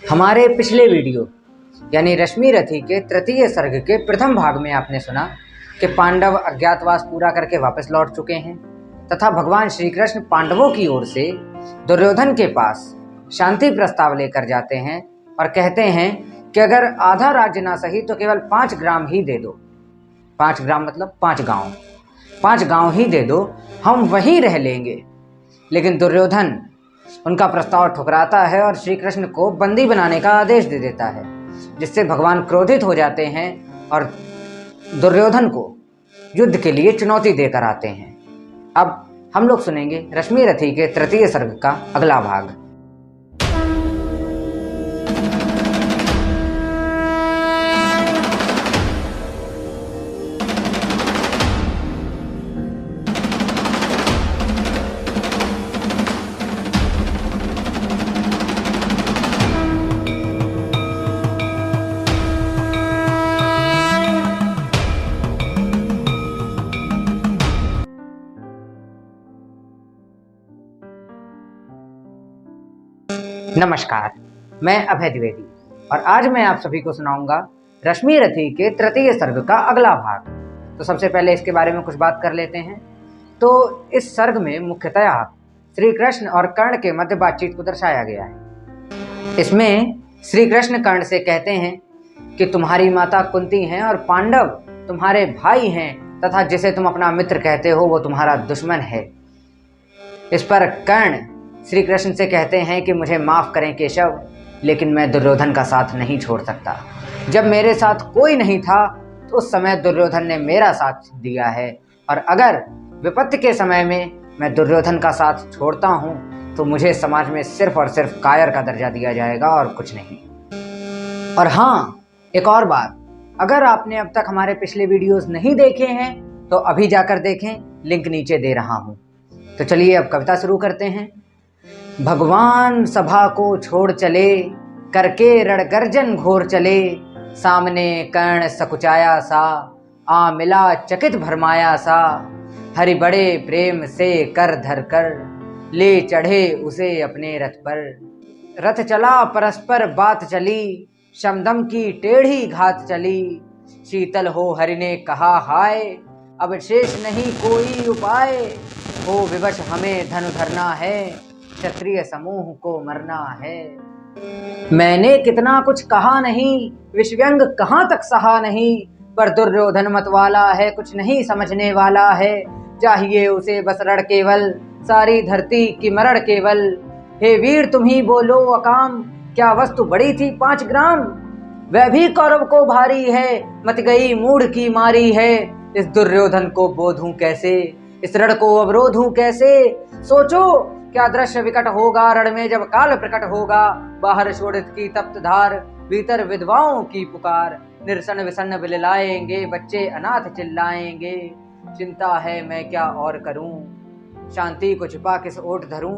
हमारे पिछले वीडियो यानी रश्मिरथी के तृतीय सर्ग के प्रथम भाग में आपने सुना कि पांडव अज्ञातवास पूरा करके वापस लौट चुके हैं तथा भगवान श्री कृष्ण पांडवों की ओर से दुर्योधन के पास शांति प्रस्ताव लेकर जाते हैं और कहते हैं कि अगर आधा राज्य ना सही तो केवल 5 ग्राम ही दे दो। 5 ग्राम मतलब 5 गांव, 5 गांव ही दे दो, हम वहीं रह लेंगे। लेकिन दुर्योधन उनका प्रस्ताव ठुकराता है और श्री कृष्ण को बंदी बनाने का आदेश दे देता है, जिससे भगवान क्रोधित हो जाते हैं और दुर्योधन को युद्ध के लिए चुनौती देकर आते हैं। अब हम लोग सुनेंगे रश्मिरथी के तृतीय सर्ग का अगला भाग। नमस्कार, मैं अभय द्विवेदी और आज मैं आप सभी को सुनाऊंगा रश्मिरथी के तृतीय सर्ग का अगला भाग। तो सबसे पहले इसके बारे में कुछ बात कर लेते हैं। तो इस सर्ग में मुख्यतया श्री कृष्ण और कर्ण के मध्य बातचीत को दर्शाया गया है। इसमें श्री कृष्ण कर्ण से कहते हैं कि तुम्हारी माता कुंती हैं और पांडव तुम्हारे भाई हैं तथा जिसे तुम अपना मित्र कहते हो वो तुम्हारा दुश्मन है। इस पर कर्ण श्री कृष्ण से कहते हैं कि मुझे माफ़ करें केशव, लेकिन मैं दुर्योधन का साथ नहीं छोड़ सकता। जब मेरे साथ कोई नहीं था तो उस समय दुर्योधन ने मेरा साथ दिया है, और अगर विपत्ति के समय में मैं दुर्योधन का साथ छोड़ता हूँ तो मुझे समाज में सिर्फ और सिर्फ कायर का दर्जा दिया जाएगा और कुछ नहीं। और हाँ, एक और बात, अगर आपने अब तक हमारे पिछले वीडियोस नहीं देखे हैं तो अभी जाकर देखें, लिंक नीचे दे रहा हूँ। तो चलिए अब कविता शुरू करते हैं। भगवान सभा को छोड़ चले, करके रणगर्जन घोर चले, सामने कर्ण सकुचाया सा, आ मिला चकित भरमाया सा, हरि बड़े प्रेम से कर धर कर, ले चढ़े उसे अपने रथ पर। रथ चला परस्पर बात चली, शमदम की टेढ़ी घात चली, शीतल हो हरि ने कहा हाय, अब शेष नहीं कोई उपाय, हो विवश हमें धनु धरना है, क्षत्रिय समूह को मरना है। मैंने कितना कुछ कहा नहीं, विषव्यंग कहाँ तक सहा नहीं, पर दुर्योधन मतवाला है, कुछ नहीं समझने वाला है, चाहिए उसे बस रण केवल, सारी धरती की मरण केवल। हे वीर तुम ही बोलो अकाम, क्या वस्तु बड़ी थी 5 ग्राम, वह भी कौरव को भारी है, मत गई मूढ़ की मारी है। इस दुर्योधन को बोधूं कैसे, इस रण को अवरोधूं कैसे, सोचो क्या दृश्य विकट होगा रण में जब काल प्रकट होगा। बाहर शोणित की तप्त धार, भीतर विधवाओं की पुकार, निरसन विसन्न बिललाएंगे, बच्चे अनाथ चिल्लाएंगे। चिंता है मैं क्या और करूं, शांति को छिपा किस ओट धरूं,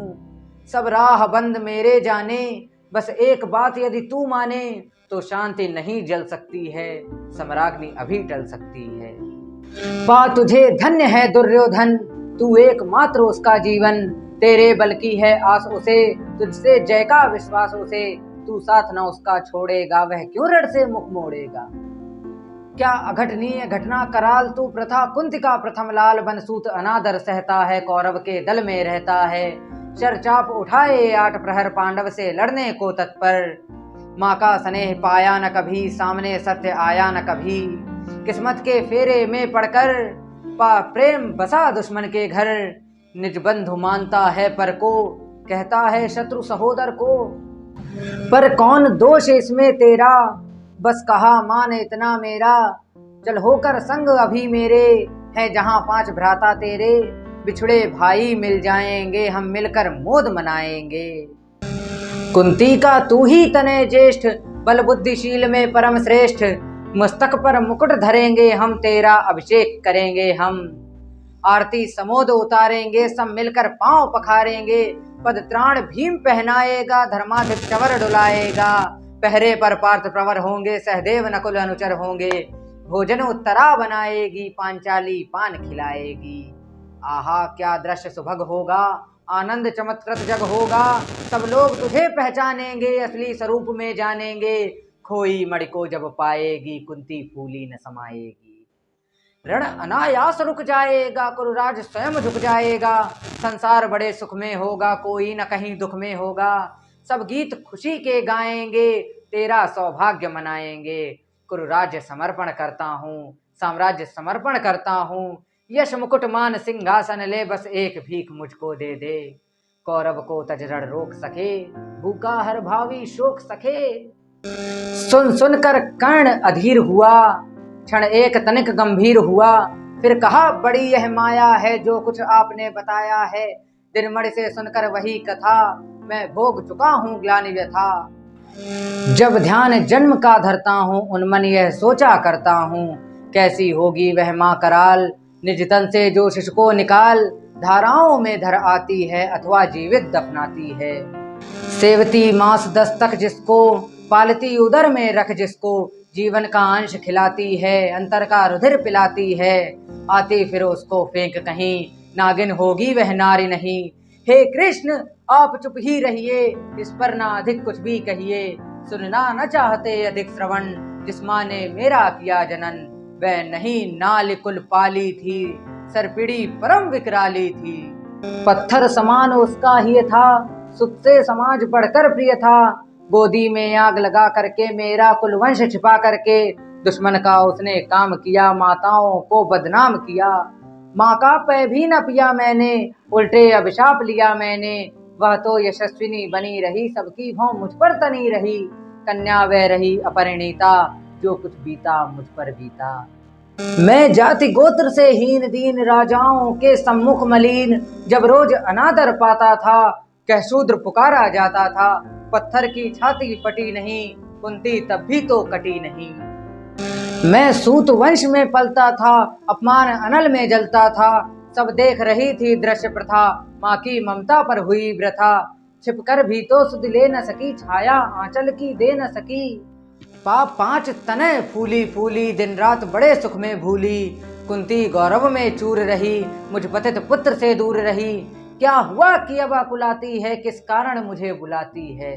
सब राह बंद मेरे जाने, बस एक बात यदि तू माने, तो शांति नहीं जल सकती है, सम्राग्नि अभी टल सकती है। पा तुझे धन्य है दुर्योधन, तू एकमात्र उसका जीवन, तेरे बल की है आस उसे, तुझसे जय का विश्वास उसे, तू साथ न उसका छोड़ेगा, वह क्यों रण से मुख मोड़ेगा। क्या अघटनीय घटना कराल तू प्रथा, कुंती का प्रथम लाल, बनसूत अनादर सहता है, कौरव के दल में रहता है, शरचाप उठाए 8 प्रहर, पांडव से लड़ने को तत्पर, माँ का स्नेह पाया न कभी, सामने सत्य आया न कभी, किस्मत के फेरे में पड़कर, पा प्रेम बसा दुश्मन के घर, निज बंधु मानता है पर को, कहता है शत्रु सहोदर को, पर कौन दोष इसमें तेरा, बस कहा मान इतना मेरा, चल होकर संग अभी मेरे, है जहां 5 भ्राता तेरे, बिछड़े भाई मिल जाएंगे, हम मिलकर मोद मनाएंगे। कुंती का तू ही तने ज्येष्ठ, बल बुद्धिशील में परम श्रेष्ठ, मस्तक पर मुकुट धरेंगे हम, तेरा अभिषेक करेंगे हम, आरती समोद उतारेंगे, सब मिलकर पांव पखारेंगे, पद त्राण भीम पहनाएगा, धर्माधिप चवर डुलाएगा, पहरे पर पार्थ प्रवर होंगे, सहदेव नकुल अनुचर होंगे, भोजन उत्तरा बनाएगी, पांचाली पान खिलाएगी, आहा क्या दृश्य सुभग होगा, आनंद चमत्कृत जग होगा। सब लोग तुझे पहचानेंगे, असली स्वरूप में जानेंगे। खोई मणि को जब पाएगी, कुंती फूली न समाएगी। रण अनायास रुक जाएगा, कुरुराज स्वयं झुक जाएगा। संसार बड़े सुख में होगा, कोई न कहीं दुख में होगा। सब गीत खुशी के गाएंगे, तेरा सौभाग्य मनाएंगे। कुरुराज समर्पण करता हूँ, साम्राज्य समर्पण करता हूँ। यश मुकुट मान सिंहासन ले, बस एक भीख मुझको दे दे। कौरव को तजरण रोक सके, भूखा हर भावी शोक सके। सुन सुनकर कर्ण अधीर हुआ, क्षण एक तनिक गंभीर हुआ। फिर कहा बड़ी यह माया है, जो कुछ आपने बताया है। दिनमणि से सुनकर वही कथा, मैं भोग चुका हूँ ग्लानि व्यथा। जब ध्यान जन्म का धरता हूँ, उन्मन यह सोचा करता हूँ। कैसी होगी वह माँ कराल, निज तन से जो शिशु को निकाल। धाराओं में धर आती है, अथवा जीवित दफनाती है। सेवती मांस दस्तक जिसको, पालती उदर में रख जिसको। जीवन का अंश खिलाती है, अंतर का रुधिर पिलाती है। आती फिर उसको फेंक कहीं, नागिन होगी वह नारी नहीं। हे कृष्ण आप चुप ही रहिए, इस पर ना अधिक कुछ भी कहिए। सुनना न चाहते अधिक श्रवण, जिस माँ ने मेरा किया जनन। वह नहीं नाल कुल पाली थी, सरपिड़ी परम विकराली थी। पत्थर समान उसका ही था, सुत से समाज बढ़कर प्रिय था। गोदी में आग लगा करके, मेरा कुल वंश छिपा करके। दुश्मन का उसने काम किया, माताओं को बदनाम किया। माँ का पै भी न पिया मैंने, उल्टे अभिशाप लिया मैंने। वह तो यशस्विनी बनी रही, सबकी भौं मुझ पर तनी रही। कन्या वह रही अपरिणीता, जो कुछ बीता मुझ पर बीता। मैं जाति गोत्र से हीन दीन, राजाओं के सम्मुख मलिन। जब रोज अनादर पाता था, कह शूद्र पुकारा जाता था। पत्थर की छाती फटी नहीं, कुंती तब भी तो कटी नहीं। मैं सूत वंश में पलता था, अपमान अनल में जलता था। सब देख रही थी दृश्य प्रथा, माँ की ममता पर हुई वृथा। छिपकर भी तो सुध ले न सकी, छाया आंचल की दे न सकी। पाप 5 तने फूली फूली, दिन रात बड़े सुख में भूली। कुंती गौरव में चूर रही, मुझ पतित पुत्र से दूर रही। क्या हुआ कि अब अकुलाती है, किस कारण मुझे बुलाती है।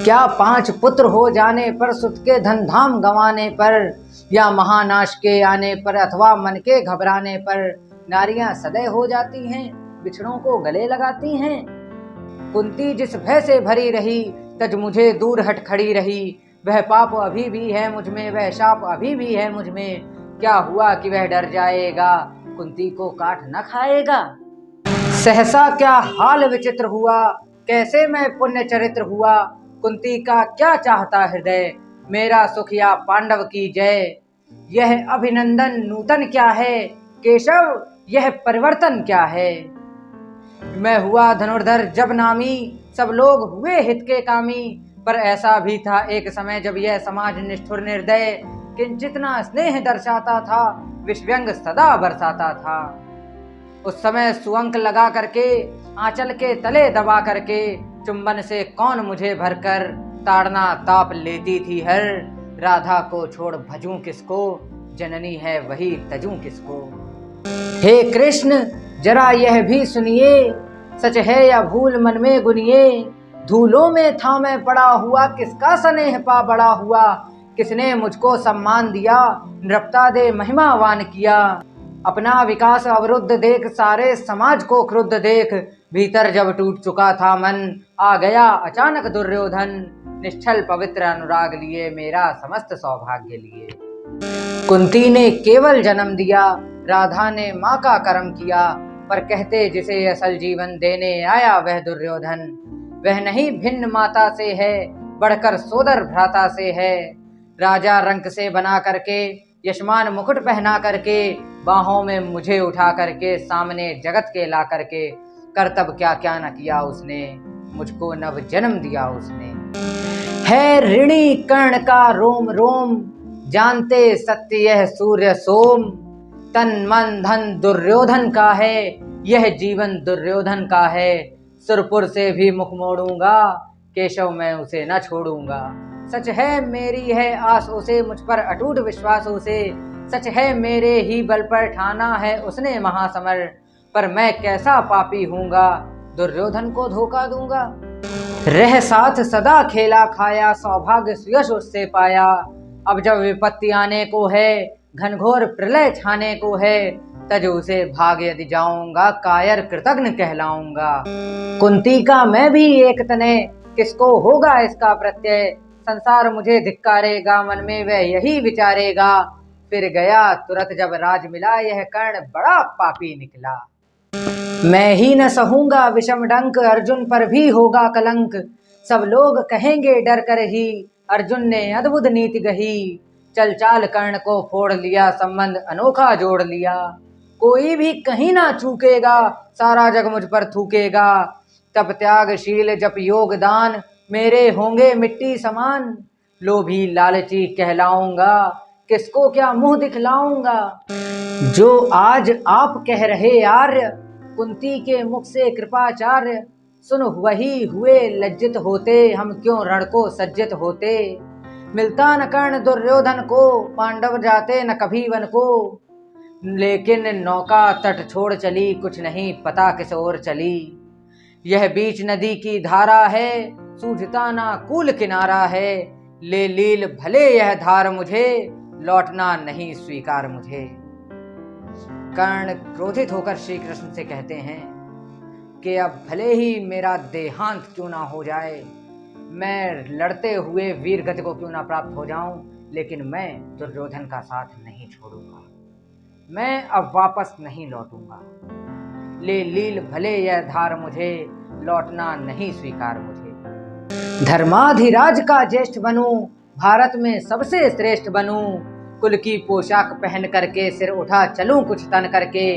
क्या 5 पुत्र हो जाने पर, सुत के धन धाम गंवाने पर। या महानाश के आने पर, अथवा मन के घबराने पर। नारियां सदै हो जाती हैं, बिछड़ों को गले लगाती हैं। कुंती जिस भय से भरी रही, तज मुझे दूर हट खड़ी रही। वह पाप अभी भी है मुझ में, वह शाप अभी भी है मुझ में। क्या हुआ कि वह डर जाएगा, कुंती को काट न खाएगा। सहसा क्या हाल विचित्र हुआ, कैसे मैं पुण्य चरित्र हुआ। कुंती का क्या चाहता हृदय, मेरा सुख या पांडव की जय। यह अभिनंदन नूतन क्या है, केशव यह परिवर्तन क्या है। मैं हुआ धनुर्धर जब नामी, सब लोग हुए हित के कामी। पर ऐसा भी था एक समय, जब यह समाज निष्ठुर निर्दय। किंचित ना स्नेह दर्शाता था, विषव्यंग सदा बरसाता था। उस समय सुअंक लगा करके, आंचल के तले दबा करके। चुंबन से कौन मुझे भरकर, ताड़ना ताप लेती थी हर। राधा को छोड़ भजूं किसको, जननी है वही तजूं किसको। हे कृष्ण जरा यह भी सुनिए, सच है या भूल मन में गुनिए। धूलों में था मैं पड़ा हुआ, किसका स्नेह पा बड़ा हुआ। किसने मुझको सम्मान दिया, नृपता दे महिमावान किया। अपना विकास अवरुद्ध देख, सारे समाज को क्रुद्ध देख। भीतर जब टूट चुका था मन, आ गया अचानक दुर्योधन। निश्चल पवित्र अनुराग लिए, मेरा समस्त सौभाग्य लिए। कुंती ने केवल जन्म दिया, राधा ने माँ का कर्म किया। पर कहते जिसे असल जीवन देने आया वह दुर्योधन। वह नहीं भिन्न माता से है, बढ़कर सोदर भ्राता से है। राजा रंक से बना करके, यशमान मुकुट पहना करके। बाहों में मुझे उठा करके, सामने जगत के ला करके। कर्तव्य क्या क्या न किया उसने, मुझको नव जन्म दिया उसने। है ऋणी कर्ण का रोम रोम, जानते सत्य यह सूर्य सोम। तन मन धन दुर्योधन का है, यह जीवन दुर्योधन का है। सुरपुर से भी मुख मोड़ूंगा, केशव मैं उसे न छोड़ूंगा। सच है मेरी है आस उसे, मुझ पर अटूट विश्वास उसे। सच है मेरे ही बल पर ठाना है उसने महासमर। पर मैं कैसा पापी हूँगा, दुर्योधन को धोखा दूंगा। रह साथ सदा खेला खाया, सौभाग्य सुयश उससे पाया। अब जब विपत्ति आने को है, घनघोर प्रलय छाने को है, तज उसे भाग यदि जाऊंगा, कायर कृतघ्न कहलाऊंगा। कुंती का मैं भी एक तने, किसको होगा इसका प्रत्यय। संसार मुझे धिक्कारेगा, मन में वह यही विचारेगा। फिर गया तुरंत जब राज मिला, यह कर्ण बड़ा पापी निकला। मैं ही न सहूंगा विषम डंक, अर्जुन पर भी होगा कलंक। सब लोग कहेंगे डर कर ही, अर्जुन ने अद्भुत नीति गही। चल चाल कर्ण को फोड़ लिया, संबंध अनोखा जोड़ लिया। कोई भी कहीं ना चूकेगा, सारा जग मुझ पर थूकेगा। तप त्यागशील जप योग दान, मेरे होंगे मिट्टी समान। लोभी लालची कहलाऊंगा, किसको क्या मुंह दिखलाऊंगा। जो आज आप कह रहे आर्य, कुंती के मुख से कृपाचार्य। सुन वही हुए लज्जित होते, हम क्यों रण को सज्जित होते। मिलता न कर्ण दुर्योधन को, पांडव जाते न कभी वन को। लेकिन नौका तट छोड़ चली, कुछ नहीं पता किस ओर चली। यह बीच नदी की धारा है, सूझता ना कूल किनारा है। ले लील भले यह धार मुझे, लौटना नहीं स्वीकार मुझे। कर्ण क्रोधित होकर श्री कृष्ण से कहते हैं कि अब भले ही मेरा देहांत क्यों ना हो जाए, मैं लड़ते हुए वीर गति को क्यों ना प्राप्त हो जाऊं, लेकिन मैं दुर्योधन का साथ नहीं छोड़ूंगा। मैं अब वापस नहीं लौटूंगा। ले लील भले यह धार मुझे, लौटना नहीं स्वीकार मुझे। धर्माधिराज का ज्येष्ठ बनूं, भारत में सबसे श्रेष्ठ बनूं। कुल की पोशाक पहन करके, सिर उठा चलूं कुछ तन करके।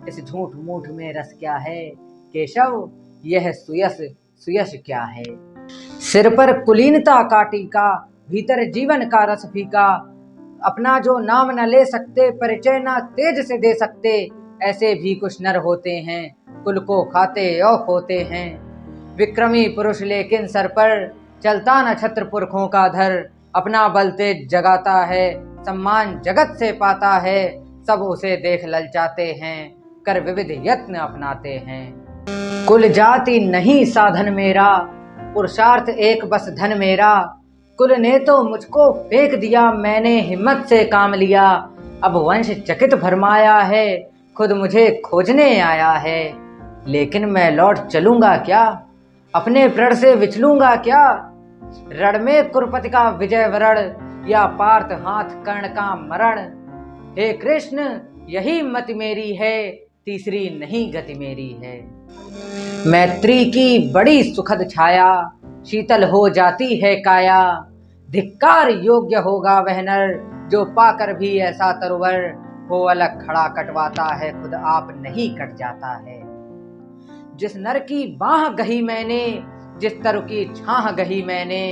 इस झूठ मूठ में रस क्या है, केशव यह सुयश सुयश क्या है। सिर पर कुलीनता का टीका, भीतर जीवन का रस फीका। अपना जो नाम न ले सकते, परिचय ना तेज से दे सकते। ऐसे भी कुछ नर होते हैं, कुल को खाते और खोते हैं। विक्रमी पुरुष लेकिन सर पर, चलता न छत्र पुरखों का धर। अपना बल तेज जगाता है, सम्मान जगत से पाता है। सब उसे देख ललचाते हैं, कर विविध यत्न अपनाते हैं। कुल जाति नहीं साधन मेरा, पुरुषार्थ एक बस धन मेरा। कुल ने तो मुझको फेंक दिया, मैंने हिम्मत से काम लिया। अब वंश चकित भरमाया है, खुद मुझे खोजने आया है। लेकिन मैं लौट चलूंगा क्या, अपने प्रण से विचलूंगा क्या। रण में कुरुपति का विजय वरण, या पार्थ हाथ कर्ण का मरण। हे कृष्ण यही मति मेरी है, तीसरी नहीं गति मेरी है। मैत्री की बड़ी सुखद छाया, शीतल हो जाती है काया। धिक्कार योग्य होगा वह नर, जो पाकर भी ऐसा तरुवर। वो अलग खड़ा कटवाता है, खुद आप नहीं कट जाता है। जिस नर की बाह गही मैंने, जिस तरु की छाह गही मैंने।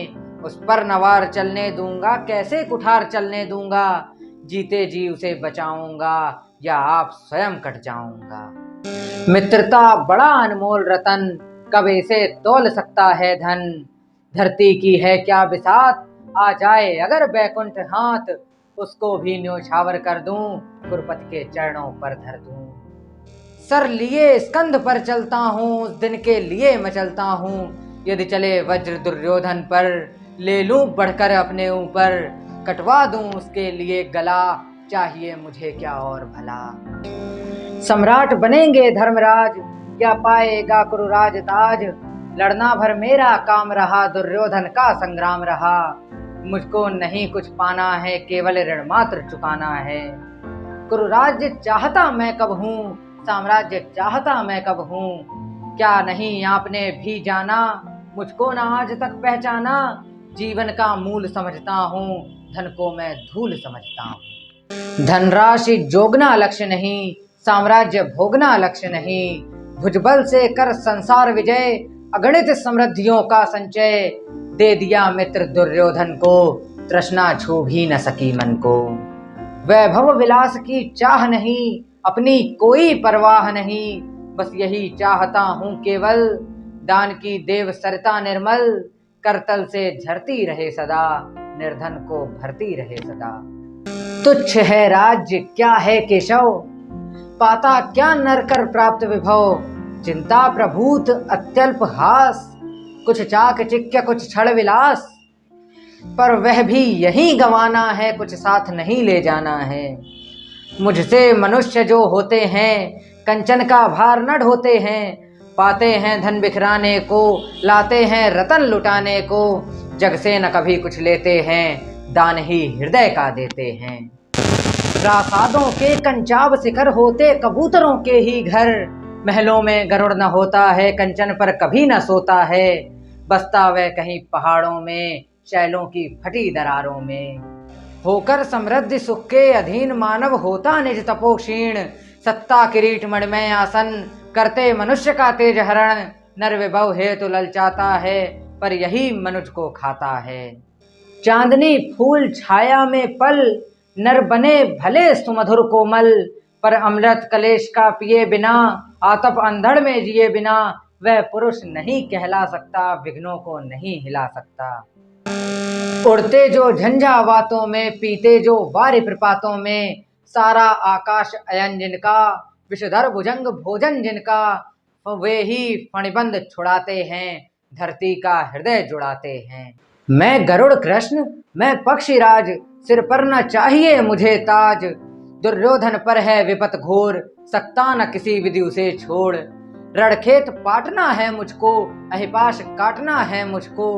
उस पर नवार चलने दूंगा, कैसे कुठार चलने दूंगा। जीते जी उसे बचाऊंगा, या आप स्वयं कट जाऊंगा। मित्रता बड़ा अनमोल रतन, कब इसे तोल सकता है धन। धरती की है क्या बिसात, आ जाए अगर बैकुंठ हाथ। उसको भी न्योछावर कर दूं, कुरुपति के चरणों पर धर दूं। सर लिए स्कंध पर चलता हूँ, उस दिन के लिए मचलता हूँ। यदि चले वज्र दुर्योधन पर, ले लूं बढ़कर अपने ऊपर। कटवा दूं उसके लिए गला, चाहिए मुझे क्या और भला। सम्राट बनेंगे धर्मराज, या पाएगा कुरुराज ताज। लड़ना भर मेरा काम रहा, दुर्योधन का संग्राम रहा। मुझको नहीं कुछ पाना है, केवल ऋण मात्र चुकाना है। कुरुराज्य चाहता मैं कब हूँ, साम्राज्य चाहता मैं कब हूँ। क्या नहीं आपने भी जाना, मुझको ना आज तक पहचाना। जीवन का मूल समझता हूँ, धन को मैं धूल समझता हूँ। धनराशि जोगना लक्ष्य नहीं, साम्राज्य भोगना लक्ष्य नहीं। भुजबल से कर संसार विजय, अगणित समृद्धियों का संचय। दे दिया मित्र दुर्योधन को, तृष्णा छू भी न सकी मन को। वैभव विलास की चाह नहीं, अपनी कोई परवाह नहीं। बस यही चाहता हूँ केवल, दान की देव सरिता निर्मल। करतल से झरती रहे सदा, निर्धन को भरती रहे सदा। तुच्छ है राज्य क्या है केशव, पाता क्या नर कर प्राप्त विभव, चिंता प्रभूत अत्यल्प हास, कुछ चाक चिक्य कुछ क्षण विलास, पर वह भी यही गंवाना है, कुछ साथ नहीं ले जाना है। मुझसे मनुष्य जो होते हैं, कंचन का भार न ढोते हैं, पाते हैं धन बिखराने को, लाते हैं रतन लुटाने को, जग से न कभी कुछ लेते हैं, दान ही हृदय का देते हैं। प्रासादों के कंचाव शिखर होते कबूतरों के ही घर, महलों में गरुड़ न होता है, कंचन पर कभी न सोता है, बसता वह कहीं पहाड़ों में, शैलों की फटी दरारों में। होकर समृद्धि सुख के अधीन मानव होता निज तपोक्षीण, सत्ता किरीट मणिमय आसन, करते मनुष्य का तेज हरण, नर विभव हेतु ललचाता है, पर यही मनुष्य को खाता है। चांदनी फूल छाया में पल, नर बने भले सुमधुर कोमल, पर अमृत कलेश का पिए बिना, आतप अंधड़ में जिए बिना, वह पुरुष नहीं कहला सकता, विघ्नों को नहीं हिला सकता। उड़ते जो झंझावातों में, पीते जो वारि प्रपातों में, सारा आकाश अयन जिनका, विषधर भुजंग भोजन जिनका, वे ही फणिबंध छुड़ाते हैं, धरती का हृदय जुड़ाते हैं। मैं गरुड़ कृष्ण मैं पक्षीराज, सिर पर न चाहिए मुझे ताज, दुर्योधन पर है विपत घोर, सकता न किसी विधि उसे छोड़। रणखेत पाटना है मुझको, अहिपाश काटना है मुझको,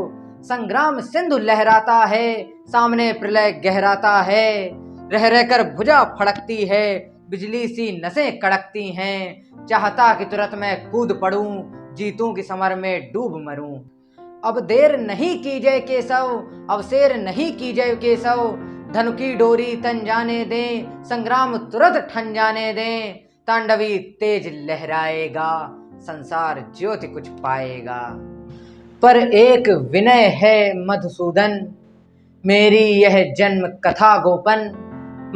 संग्राम सिंधु लहराता है, सामने प्रलय गहराता है, रह रहकर भुजा फड़कती है, बिजली सी नसें कड़कती हैं, चाहता कि तुरंत मैं कूद पड़ूं, जीतूं कि समर में डूब मरूं। अब देर नहीं कीजिए केशव, अवसेर नहीं कीजिए केशव, धनु की डोरी तन जाने दें, संग्राम तुरंत ठन जाने दें, तांडवी तेज लहराएगा, संसार ज्योति कुछ पाएगा। पर एक विनय है मधुसूदन, मेरी यह जन्म कथा गोपन,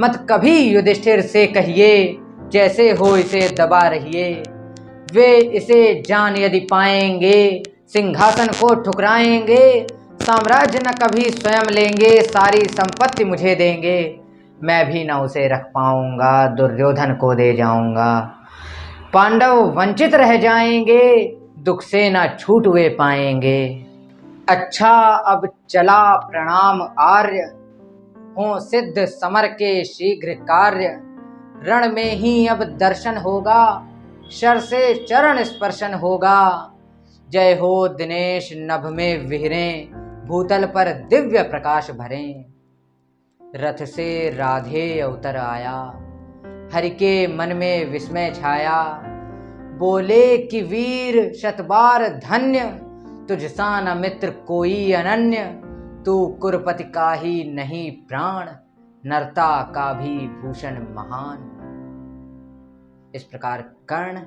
मत कभी युधिष्ठिर से कहिए, जैसे हो इसे दबा रहिए। वे इसे जान यदि पाएंगे, सिंहासन को ठुकराएंगे, साम्राज्य न कभी स्वयं लेंगे, सारी संपत्ति मुझे देंगे, मैं भी न उसे रख पाऊंगा, दुर्योधन को दे जाऊंगा। पांडव वंचित रह जाएंगे, दुख से न छूट वे पाएंगे। अच्छा अब चला प्रणाम आर्य, हो सिद्ध समर के शीघ्र कार्य, रण में ही अब दर्शन होगा, शर से चरण स्पर्शन होगा। जय हो दिनेश नभ में विहरें, भूतल पर दिव्य प्रकाश भरें। रथ से राधे अवतर आया, हरि के मन में विस्मय छाया, बोले कि वीर शतबार धन्य, तुझसा न मित्र कोई अनन्य, तू कुरुपति का ही नहीं प्राण, नरता का भी भूषण महान। इस प्रकार कर्ण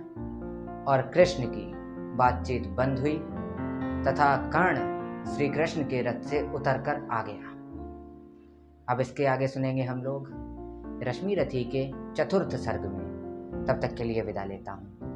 और कृष्ण की बातचीत बंद हुई तथा कर्ण श्री कृष्ण के रथ से उतरकर आ गया। अब इसके आगे सुनेंगे हम लोग रश्मि रथी के चतुर्थ सर्ग में। तब तक के लिए विदा लेता हूँ।